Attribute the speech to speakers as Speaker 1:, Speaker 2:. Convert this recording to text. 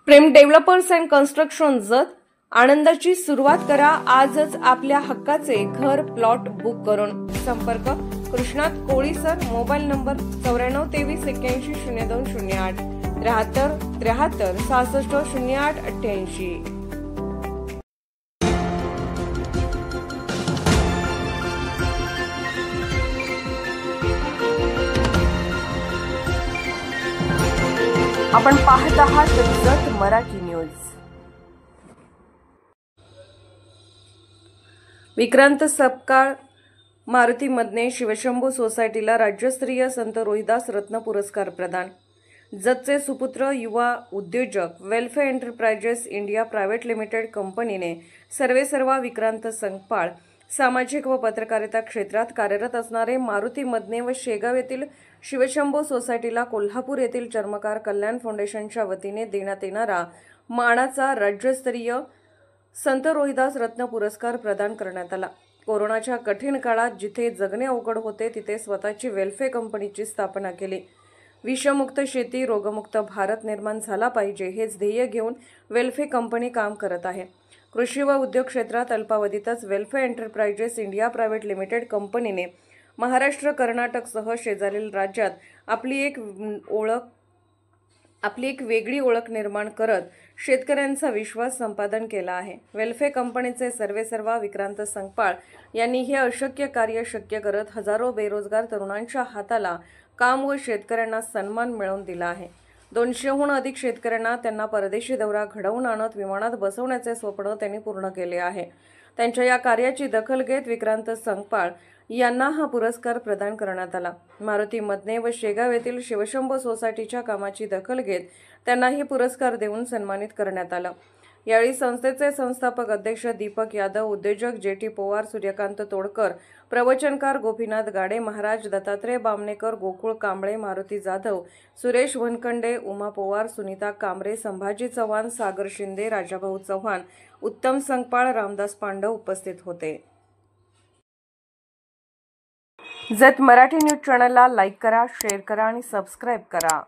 Speaker 1: Prem developers and construction जत आनंदाची सुरुवात करा आजच आपल्या हक्काचे घर प्लॉट बुक करून। संपर्क कृष्णात कोळी सर, मोबाईल नंबर 9423810208 73 73 66 08 88। आपण पाहत आहात जत मराठी न्यूज। विक्रांत सपकाळ मारुती मधने शिवशंभू सोसायटीला राज्यस्तरीय संत रोहिदास रत्न पुरस्कार प्रदान। जतचे सुपुत्र युवा उद्योजक welfare enterprises India private limited कंपनीने सर्वेसर्वा विक्रांत संकपाळ सामाजिक व पत्रकारिता क्षेत्रात कार्यरत असणारे मारुती मधने व शेगाव येथील शिवशंभू सोसायटीला कोल्हापूर येथील चर्मकार कल्याण फाउंडेशनच्या वतीने देण्यात येणारा मानाचा राज्यस्तरीय संत रोहिदास रत्न पुरस्कार प्रदान करण्यात आला। कोरोनाच्या कठीण काळात जिथे जगणे अवघड होते तिथे स्वतःची वेलफेअर कंपनीची स्थापना केली। विषमुक्त शेती, रोगमुक्त भारत निर्माण झाला पाहिजे हेच ध्येय घेऊन वेलफेअर कंपनी काम करत आहे। कृषी व उद्योग क्षेत्रात अल्पावधीतच welfare enterprises India private limited कंपनीने महाराष्ट्र, कर्नाटकसह शेजारील राज्यात आपली एक वेगळी ओळख निर्माण करत शेतकऱ्यांचा विश्वास संपादन केला आहे। वेलफेअर कंपनीचे सर्वेसर्वा विक्रांत संकपाळ यांनी हे अशक्य कार्य शक्य करत हजारो बेरोजगार तरुणांच्या हाताला काम व शेतकऱ्यांना सन्मान मिळवून दिला आहे। 200हून अधिक शेतकऱ्यांना त्यांना परदेशी दौरा घडवून आणत विमानात बसवण्याचे स्वप्न त्यांनी पूर्ण केले आहे। त्यांच्या या कार्याची दखल घेत विक्रांत संकपाळ यांना हा पुरस्कार प्रदान करण्यात आला। मारुती मधने व शेगाव येथील शिवशंभू सोसायटीच्या कामाची दखल घेत त्यांना हे पुरस्कार देऊन सन्मानित करण्यात आलं। यावेळी संस्थेचे संस्थापक अध्यक्ष दीपक यादव, उद्योजक जेटी पवार, सूर्यकांत तोडकर, प्रवचनकार गोपीनाथ गाडे महाराज, दत्तात्रय बामणेकर, गोकुळ कांबळे, मारुती जाधव, सुरेश वनखंडे, उमा पवार, सुनीता कांबरे, संभाजी चव्हाण, सागर शिंदे, राजाभाऊ चव्हाण, उत्तम संकपाळ, रामदास पांडव उपस्थित होते। जत मराठी न्यूज चॅनलला लाईक करा, शेअर करा आणि सबस्क्राईब करा।